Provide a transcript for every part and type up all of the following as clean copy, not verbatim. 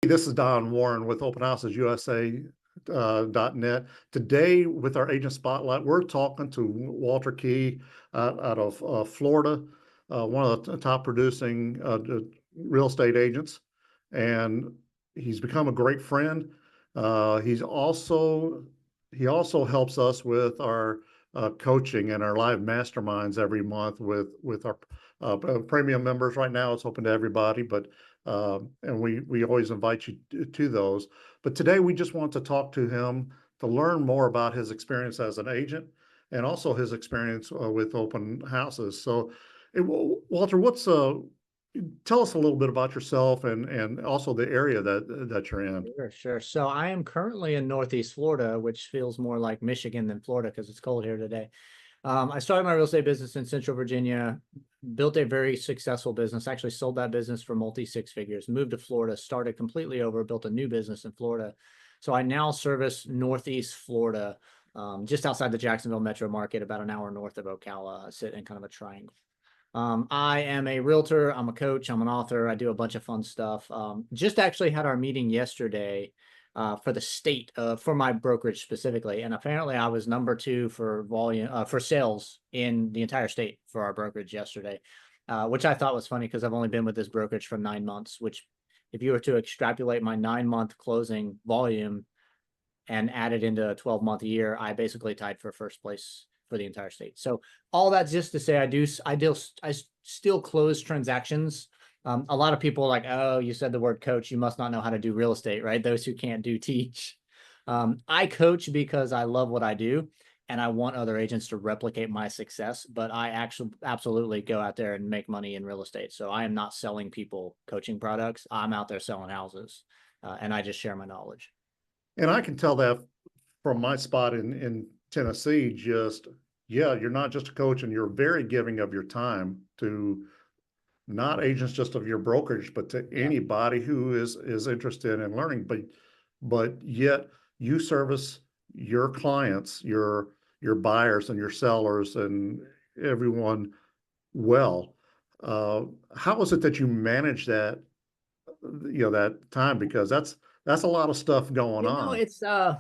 This is Don Warren with openhousesUSA.net. Today, with our agent spotlight, we're talking to Walter Key out of Florida, one of the top producing real estate agents, and he's become a great friend. He also helps us with our coaching and our live masterminds every month with our premium members. Right now, it's open to everybody, but and we always invite you to those. But today we just want to talk to him to learn more about his experience as an agent and also his experience with open houses. So, Walter, tell us a little bit about yourself and also the area that you're in. Sure. So I am currently in Northeast Florida, which feels more like Michigan than Florida because it's cold here today. I started my real estate business in Central Virginia, built a very successful business, actually sold that business for multi-six figures, moved to Florida, started completely over, built a new business in Florida. So I now service Northeast Florida, just outside the Jacksonville metro market, about an hour north of Ocala, sit in kind of a triangle. I am a realtor, I'm a coach, I'm an author, I do a bunch of fun stuff. Just actually had our meeting yesterday for the state, for my brokerage specifically. And apparently I was number 2 for volume, for sales in the entire state for our brokerage yesterday, which I thought was funny because I've only been with this brokerage for 9 months, which if you were to extrapolate my 9-month closing volume and add it into a 12-month year, I basically tied for first place for the entire state. So all that's just to say, I still close transactions. A lot of people are like, oh, you said the word coach, you must not know how to do real estate, right? Those who can't do teach. I coach because I love what I do and I want other agents to replicate my success, but I actually absolutely go out there and make money in real estate. So I am not selling people coaching products. I'm out there selling houses, and I just share my knowledge. And I can tell that from my spot in Tennessee, you're not just a coach, and you're very giving of your time to not agents just of your brokerage, but to anybody who is interested in learning. But yet you service your clients, your buyers and your sellers and everyone well. How is it that you manage that, that time? Because that's a lot of stuff going on. It's I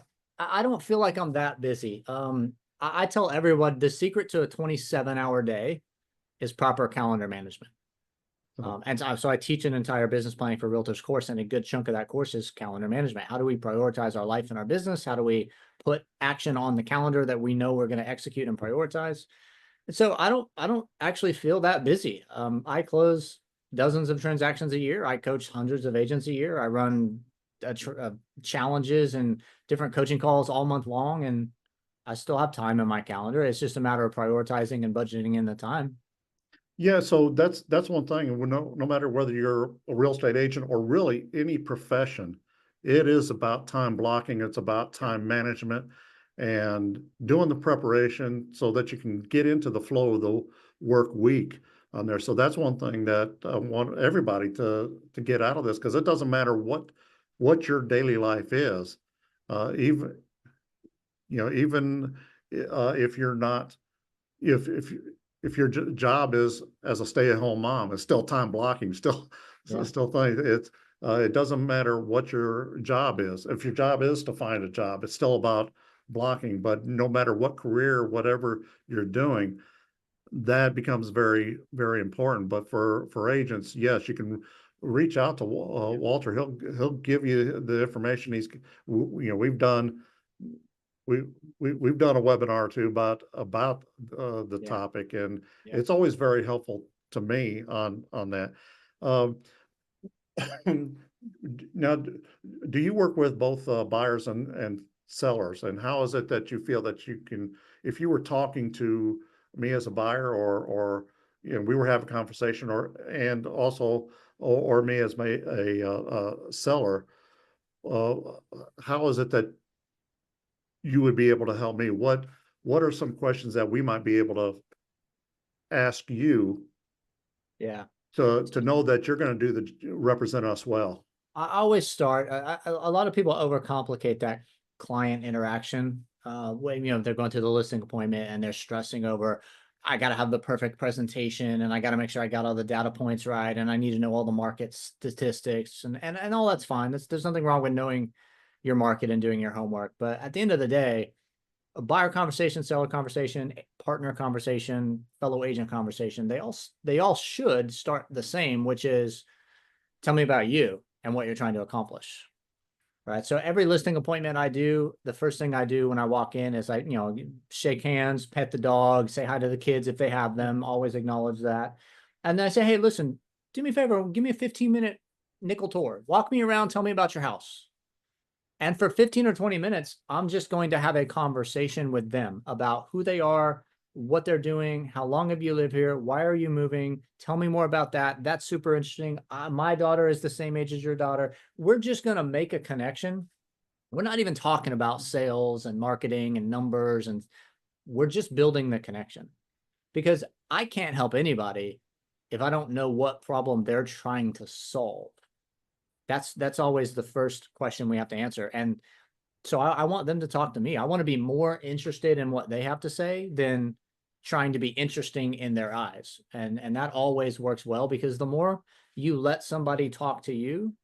don't feel like I'm that busy. I tell everyone the secret to a 27-hour day is proper calendar management. And so I teach an entire business planning for realtors course, and a good chunk of that course is calendar management. How do we prioritize our life and our business? How do we put action on the calendar that we know we're going to execute and prioritize? And so I don't actually feel that busy. I close dozens of transactions a year. I coach hundreds of agents a year. I run challenges and different coaching calls all month long, and I still have time in my calendar. It's just a matter of prioritizing and budgeting in the time. Yeah, so that's one thing. And no matter whether you're a real estate agent or really any profession, it is about time blocking. It's about time management and doing the preparation so that you can get into the flow of the work week on there. So that's one thing that I want everybody to get out of this, because it doesn't matter what your daily life is, even if you're not if your job is as a stay-at-home mom, it's still time blocking, still thing. It doesn't matter what your job is. If your job is to find a job, it's still about blocking. But no matter what career, whatever you're doing, that becomes very, very important. But for agents, yes, you can reach out to Walter. He'll give you the information. We've done we've done a webinar or two about the topic, and it's always very helpful to me on that. Now, do you work with both buyers and sellers? And how is it that you feel that you can, if you were talking to me as a buyer, or we were having a conversation, and also or me as a seller, how is it that you would be able to help me? What are some questions that we might be able to ask you? Yeah. To know that you're going to represent us well. I always start. A lot of people overcomplicate that client interaction. When they're going to the listing appointment and they're stressing over I got to have the perfect presentation, and I got to make sure I got all the data points right, and I need to know all the market statistics, and all that's fine. There's nothing wrong with knowing your market and doing your homework. But at the end of the day, a buyer conversation, seller conversation, partner conversation, fellow agent conversation, they all should start the same, which is, tell me about you and what you're trying to accomplish. Right. So every listing appointment I do, the first thing I do when I walk in is shake hands, pet the dog, say hi to the kids if they have them, always acknowledge that. And then I say, hey, listen, do me a favor, give me a 15-minute nickel tour. Walk me around, tell me about your house. And for 15 or 20 minutes, I'm just going to have a conversation with them about who they are, what they're doing, how long have you lived here, why are you moving? Tell me more about that. That's super interesting. My daughter is the same age as your daughter. We're just going to make a connection. We're not even talking about sales and marketing and numbers, and we're just building the connection, because I can't help anybody if I don't know what problem they're trying to solve. That's always the first question we have to answer. And so I want them to talk to me. I want to be more interested in what they have to say than trying to be interesting in their eyes. And that always works well, because the more you let somebody talk to you,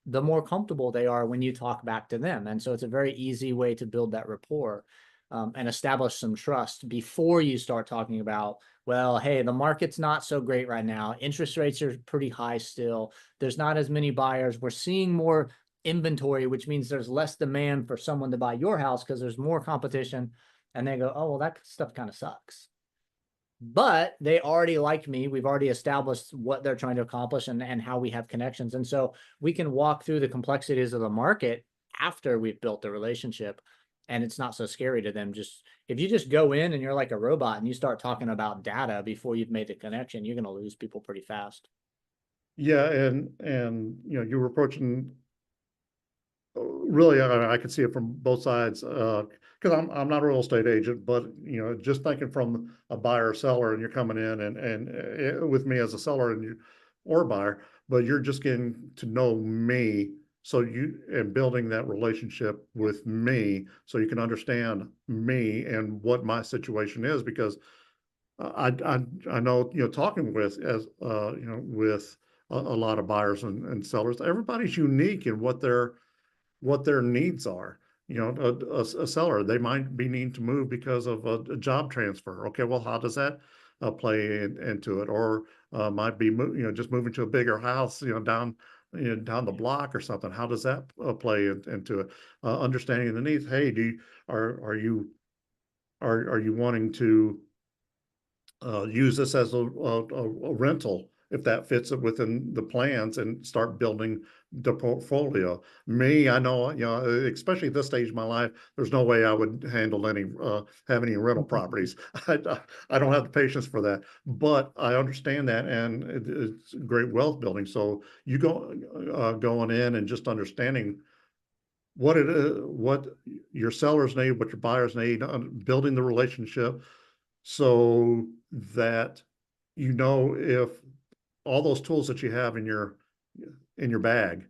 the more comfortable they are when you talk back to them. And so it's a very easy way to build that rapport, and establish some trust before you start talking about, well, hey, the market's not so great right now. Interest rates are pretty high still. There's not as many buyers. We're seeing more inventory, which means there's less demand for someone to buy your house because there's more competition. And they go, oh, well, that stuff kind of sucks. But they already like me. We've already established what they're trying to accomplish, and how we have connections. And so we can walk through the complexities of the market after we've built the relationship. And it's not so scary to them. Just if you just go in and you're like a robot and you start talking about data before you've made the connection, you're going to lose people pretty fast. Yeah, and you were approaching really, I can see it from both sides. Because I'm not a real estate agent, but just thinking from a buyer seller, and you're coming in and with me as a seller or buyer, but you're just getting to know me. So you and building that relationship with me, so you can understand me and what my situation is, because I know, talking with with a lot of buyers and sellers, everybody's unique in what their needs are. A seller, they might be needing to move because of a job transfer. Okay, well, how does that play into it? Or might be just moving to a bigger house, down down the block or something. How does that play into it? Understanding the needs. Hey, are you are you wanting to use this as a rental, if that fits it within the plans, and start building the portfolio. Me, I know, especially at this stage of my life, there's no way I would handle have any rental properties. I don't have the patience for that, but I understand that, and it's great wealth building. So you going in and just understanding what it is, what your sellers need, what your buyers need, building the relationship, so that if all those tools that you have in your bag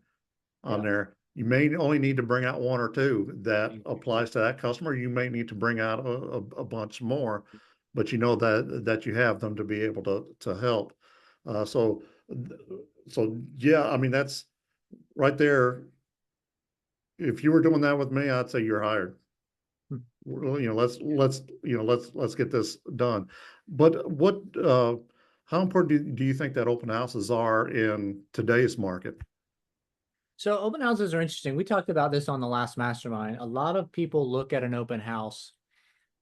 on Yeah. there, you may only need to bring out one or two that applies to that customer. You may need to bring out a bunch more, but that you have them to be able to help. So yeah, I mean, that's right there. If you were doing that with me, I'd say you're hired. Well, let's get this done. But how important do you think that open houses are in today's market? So open houses are interesting. We talked about this on the last mastermind. A lot of people look at an open house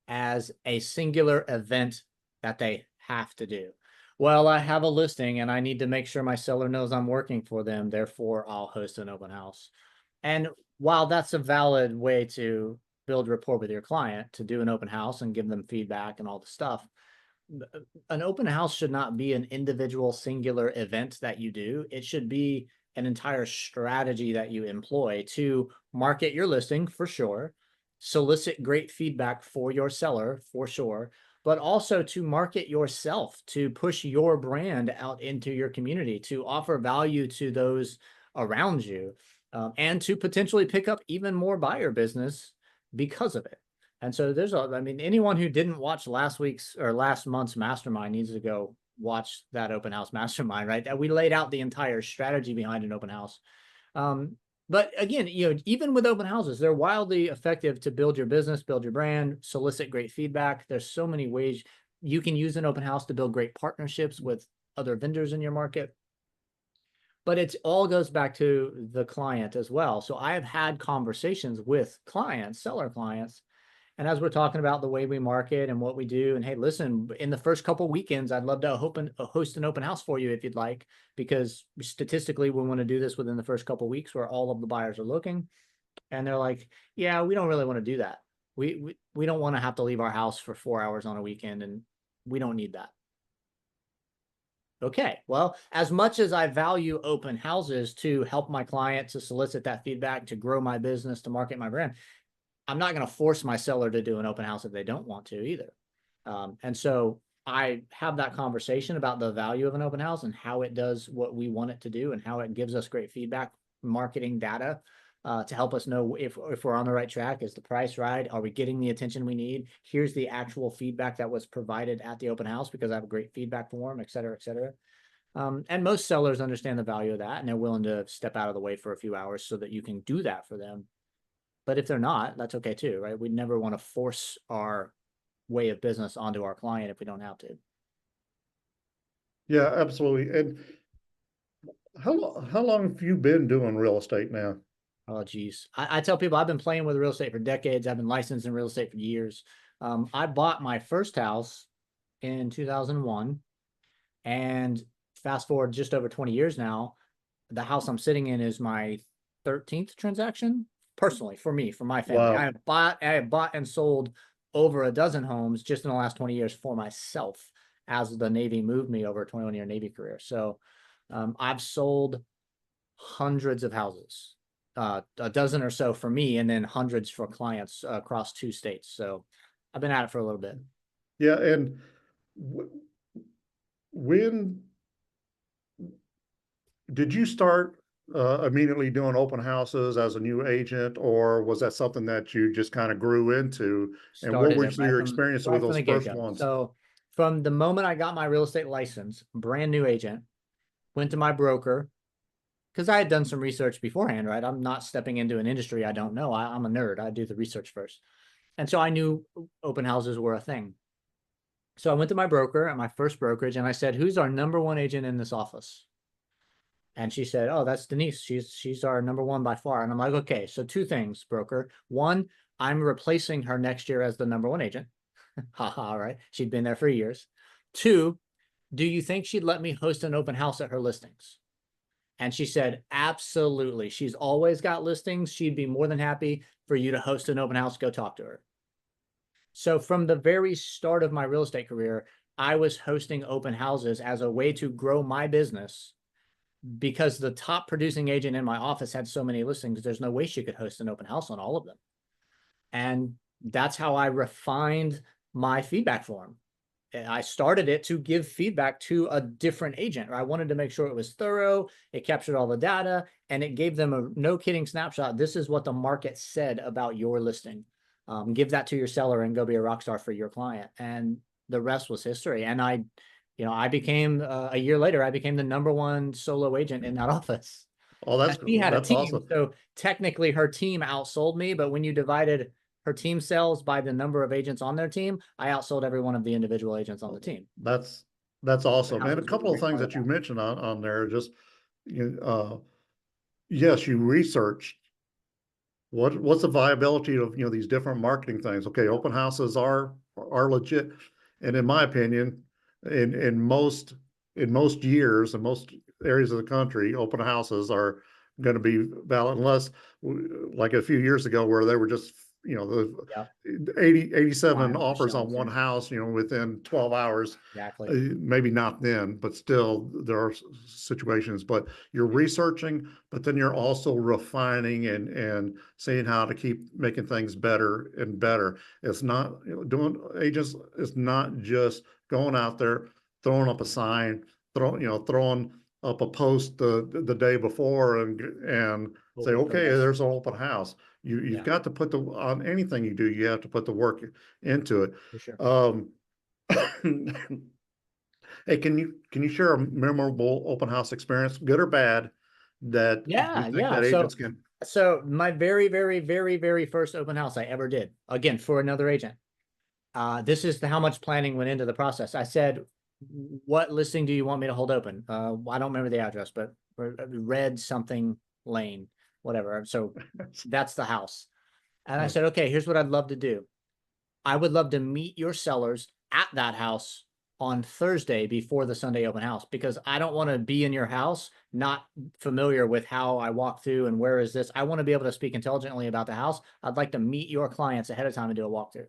as a singular event that they have to do. Well, I have a listing and I need to make sure my seller knows I'm working for them. Therefore, I'll host an open house. And while that's a valid way to build rapport with your client, to do an open house and give them feedback and all the stuff, an open house should not be an individual singular event that you do. It should be an entire strategy that you employ to market your listing, for sure, solicit great feedback for your seller, for sure, but also to market yourself, to push your brand out into your community, to offer value to those around you, and to potentially pick up even more buyer business because of it. And so I mean, anyone who didn't watch last week's or last month's mastermind needs to go watch that open house mastermind, right? That we laid out the entire strategy behind an open house. But again, even with open houses, they're wildly effective to build your business, build your brand, solicit great feedback. There's so many ways you can use an open house to build great partnerships with other vendors in your market. But it all goes back to the client as well. So I have had conversations with clients, seller clients, and as we're talking about the way we market and what we do, and hey, listen, in the first couple weekends, I'd love to host an open house for you if you'd like, because statistically, we want to do this within the first couple weeks where all of the buyers are looking. And they're like, yeah, we don't really want to do that. We don't want to have to leave our house for 4 hours on a weekend, and we don't need that. Okay, well, as much as I value open houses to help my client, to solicit that feedback, to grow my business, to market my brand, I'm not going to force my seller to do an open house if they don't want to either. And so I have that conversation about the value of an open house and how it does what we want it to do and how it gives us great feedback, marketing data to help us know if we're on the right track. Is the price right? Are we getting the attention we need? Here's the actual feedback that was provided at the open house because I have a great feedback form, et cetera, et cetera. And most sellers understand the value of that, and they're willing to step out of the way for a few hours so that you can do that for them. But if they're not, that's okay too, right? We never want to force our way of business onto our client if we don't have to. Yeah, absolutely. And how long have you been doing real estate now? Oh, geez. I tell people I've been playing with real estate for decades. I've been licensed in real estate for years. I bought my first house in 2001, and fast forward just over 20 years now, the house I'm sitting in is my 13th transaction personally for me, for my family. I Wow. have bought and sold over a dozen homes just in the last 20 years for myself as the Navy moved me over a 21-year Navy career. So I've sold hundreds of houses, a dozen or so for me, and then hundreds for clients across 2 states. So I've been at it for a little bit. Yeah, and when did you start immediately doing open houses as a new agent, or was that something that you just kind of grew into? And what Started it was your experience with right from those the first get-go. ones? So from the moment I got my real estate license, brand new agent, went to my broker because I had done some research beforehand, right? I'm not stepping into an industry I don't know. I'm a nerd. I do the research first. And so I knew open houses were a thing. So I went to my broker at my first brokerage and I said, who's our number one agent in this office? And she said, oh, that's Denise. She's our number one by far. And I'm like, okay, so 2 things, broker. One, I'm replacing her next year as the number one agent. Haha, right? She'd been there for years. 2, do you think she'd let me host an open house at her listings? And she said, absolutely. She's always got listings. She'd be more than happy for you to host an open house. Go talk to her. So from the very start of my real estate career, I was hosting open houses as a way to grow my business because the top producing agent in my office had so many listings. There's no way she could host an open house on all of them. And that's how I refined my feedback form. I started it to give feedback to a different agent. I wanted to make sure it was thorough, it captured all the data, and it gave them a no kidding snapshot. This is what the market said about your listing. Give that to your seller and go be a rock star for your client. And the rest was history. And I became a year later, I became the number one solo agent in that office. Oh, And she had a that's team, awesome. so technically her team outsold me, but when you divided her team sales by the number of agents on their team, I outsold every one of the individual agents on the team. That's that's Open awesome. And a houses was a couple of big things part of that you that. mentioned on there, just yes, you researched what's the viability of these different marketing things. Okay, open houses are legit, and in my opinion, in most years and most areas of the country, open houses are going to be valid unless like a few years ago where they were just Yeah, the 87 flying off the offers on shelves. one Yeah, house within 12 hours. exactly. Maybe not then, but still there are situations. But you're researching, but then you're also refining and seeing how to keep making things better and better. It's not doing agents. It's not just going out there throwing up a sign, throwing up a post the day before and say, for the okay, most. there's an open house. You've Yeah, got to put on anything you do, you have to put the work into it. for sure. Um, hey, can you share a memorable open house experience, good or bad, that you Yeah, think yeah. that agents can? So my very, very, very, very first open house I ever did, again, for another agent. This is how much planning went into the process. I said, what listing do you want me to hold open? I don't remember the address, but Red something Lane, whatever. So that's the house. And I said, okay, here's what I'd love to do. I would love to meet your sellers at that house on Thursday before the Sunday open house, because I don't want to be in your house not familiar with how I walk through and where is this. I want to be able to speak intelligently about the house. I'd like to meet your clients ahead of time and do a walkthrough,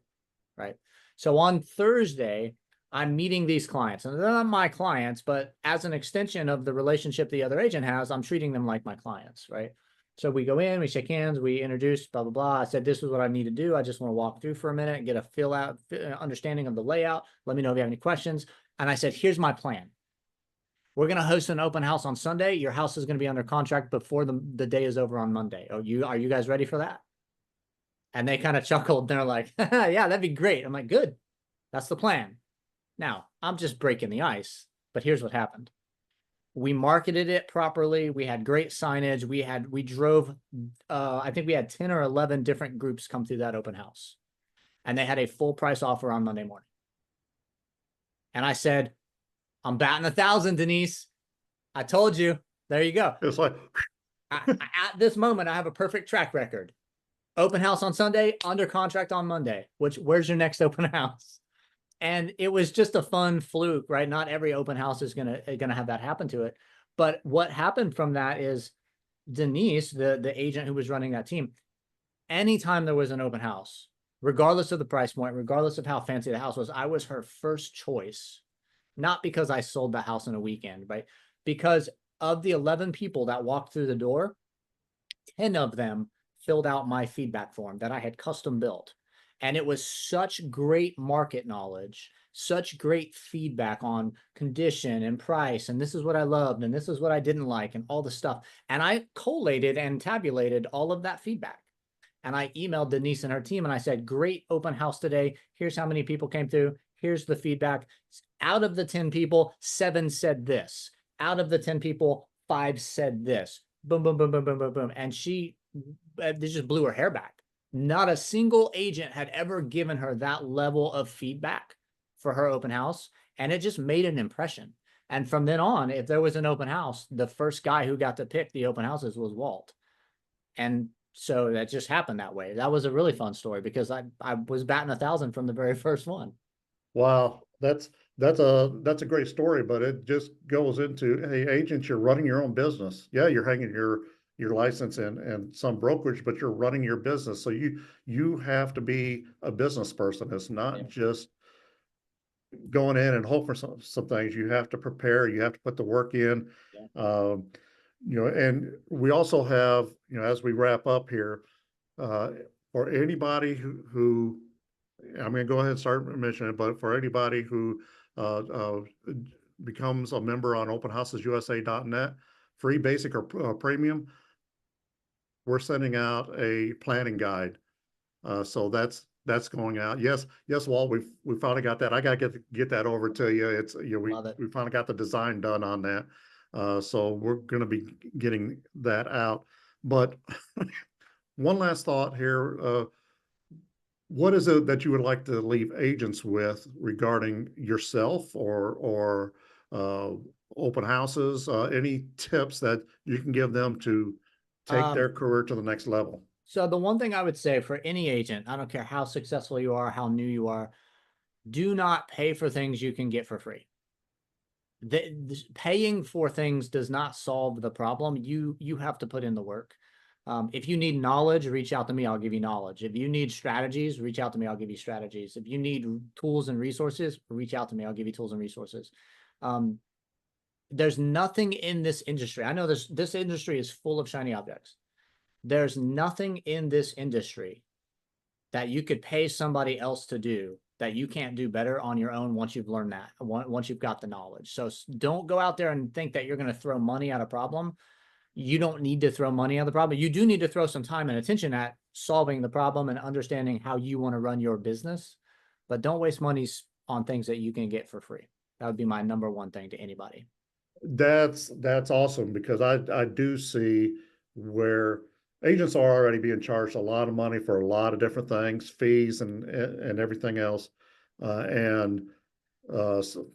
right? So on Thursday, I'm meeting these clients, and they're not my clients, but as an extension of the relationship the other agent has, I'm treating them like my clients, right? So we go in, we shake hands, we introduce, blah, blah, blah. I said, this is what I need to do. I just want to walk through for a minute and get a understanding of the layout. Let me know if you have any questions. And I said, here's my plan. We're going to host an open house on Sunday. Your house is going to be under contract before the day is over on Monday. Are you guys ready for that? And they kind of chuckled. They're like, yeah, that'd be great. I'm like, good. That's the plan. Now, I'm just breaking the ice, but here's what happened. We marketed it properly. We had great signage. We drove, I think we had 10 or 11 different groups come through that open house, and they had a full price offer on Monday morning. And I said, I'm batting 1,000, Denise. I told you. There you go. It's like, At this moment, I have a perfect track record. Open house on Sunday, under contract on Monday. Where's your next open house? And it was just a fun fluke, right? Not every open house is gonna have that happen to it. But what happened from that is Denise, the agent who was running that team, anytime there was an open house, regardless of the price point, regardless of how fancy the house was, I was her first choice. Not because I sold the house in a weekend, right? Because of the 11 people that walked through the door, 10 of them filled out my feedback form that I had custom built. And it was such great market knowledge, such great feedback on condition and price. And this is what I loved, and this is what I didn't like, and all the stuff. And I collated and tabulated all of that feedback. And I emailed Denise and her team, and I said, great open house today. Here's how many people came through. Here's the feedback. Out of the 10 people, 7 said this. Out of the 10 people, 5 said this. Boom, boom, boom, boom, boom, boom, boom. And they just blew her hair back. Not a single agent had ever given her that level of feedback for her open house. And it just made an impression. And from then on, if there was an open house, the first guy who got to pick the open houses was Walt. And so that just happened that way. That was a really fun story because I was batting 1,000 from the very first one. wow, that's a great story, but it just goes into, hey, agents, you're running your own business. Yeah, you're hanging your license and some brokerage, but you're running your business. So you have to be a business person. It's not just going in and hope for some things. You have to prepare, you have to put the work in. Um, and we also have, as we wrap up here, for anybody who I'm going to go ahead and start mentioning it, but for anybody who uh, uh, becomes a member on openhousesusa.net, free, basic, or premium, we're sending out a planning guide. So that's going out. Yes, Walt, we finally got that. I got to get that over to you. It's we finally got the design done on that. So we're going to be getting that out. But one last thought here. What is it that you would like to leave agents with regarding yourself or open houses? Any tips that you can give them to take their career to the next level? So the one thing I would say for any agent, I don't care how successful you are, how new you are, do not pay for things you can get for free. Paying for things does not solve the problem. You have to put in the work. If you need knowledge, reach out to me. I'll give you knowledge. If you need strategies, reach out to me. I'll give you strategies. If you need tools and resources, reach out to me. I'll give you tools and resources. There's nothing in this industry. I know this industry is full of shiny objects. There's nothing in this industry that you could pay somebody else to do that you can't do better on your own once you've learned once you've got the knowledge. So don't go out there and think that you're going to throw money at a problem. you don't need to throw money at the problem. You do need to throw some time and attention at solving the problem and understanding how you want to run your business, but don't waste money on things that you can get for free. That would be my number one thing to anybody. That's awesome because I do see where agents are already being charged a lot of money for a lot of different things, fees and everything else. And so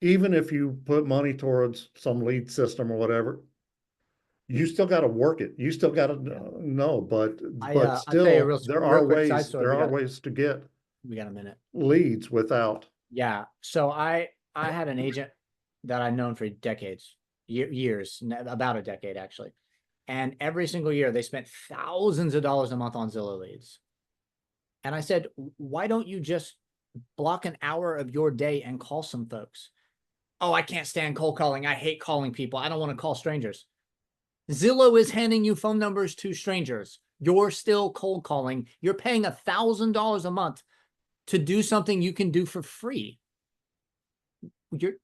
even if you put money towards some lead system or whatever, you still got to work it. You still got to know, but I'll tell you a still real quick side story. there are ways to get We got a minute. leads without. Yeah. So I had an agent that I'd known for decades, years, about a decade actually. And every single year they spent thousands of dollars a month on Zillow leads. And I said, why don't you just block an hour of your day and call some folks? Oh, I can't stand cold calling. I hate calling people. I don't want to call strangers. Zillow is handing you phone numbers to strangers. You're still cold calling. You're paying $1,000 a month to do something you can do for free.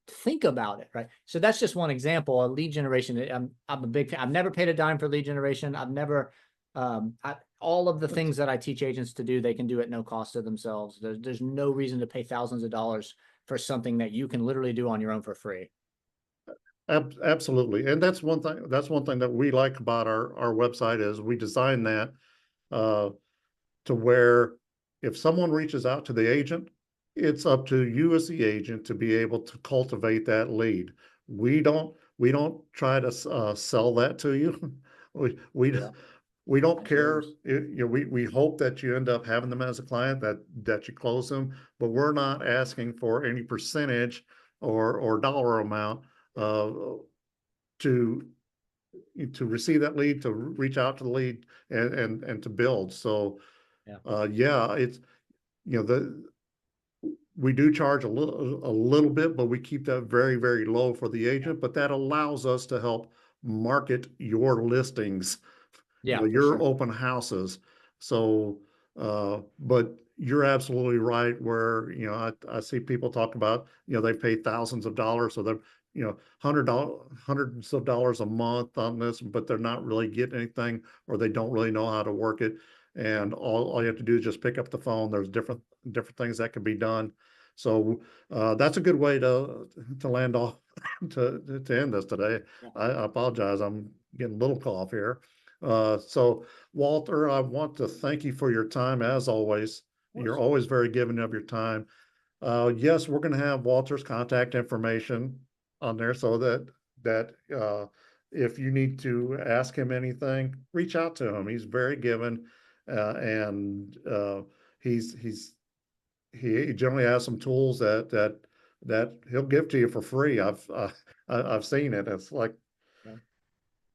Think about it, right? So that's just one example. A lead generation. I'm a big fan. I've never paid a dime for lead generation. I've never all of the things that I teach agents to do, they can do at no cost to themselves. There's no reason to pay thousands of dollars for something that you can literally do on your own for free. Absolutely. And that's one thing that we like about our website is we designed that uh, to where if someone reaches out to the agent, it's up to you as the agent to be able to cultivate that lead. We don't try to sell that to you. We Yeah. we don't That's care. yours. We hope that you end up having them as a client, that you close them, but we're not asking for any percentage or dollar amount uh, to receive that lead, to reach out to the lead and to build. So Yeah. yeah, it's the we do charge a little bit, but we keep that very, very low for the agent. But that allows us to help market your listings, Yeah, for your sure. open houses. So, but you're absolutely right. Where I see people talk about they pay thousands of dollars, so they're hundreds of dollars a month on this, but they're not really getting anything, or they don't really know how to work it. Yeah. And all you have to do is just pick up the phone. There's different things that can be done. So that's a good way to land off to end this today. Yeah. I apologize. I'm getting a little cough here. So Walter, I want to thank you for your time as always. Of You're course. always very giving of your time. Yes, we're going to have Walter's contact information on there so that if you need to ask him anything, reach out to him. He's very giving, and he's he generally has some tools that he'll give to you for free. I've seen it. It's like, Yeah.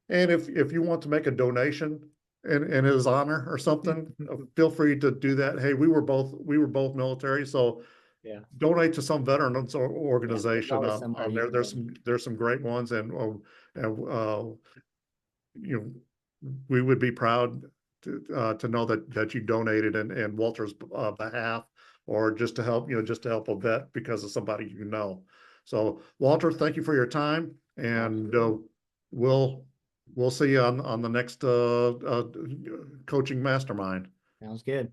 and if you want to make a donation in his honor or something, feel free to do that. Hey, we were both military, so Yeah. donate to some veterans Yeah. There's organization always somewhere on you there. can go. There's some great ones, and you we would be proud to know that you donated in Walter's behalf, or just to help just to help a vet because of somebody So Walter, thank you for your time, and Absolutely. we'll we'll see you on the next coaching mastermind. Sounds good.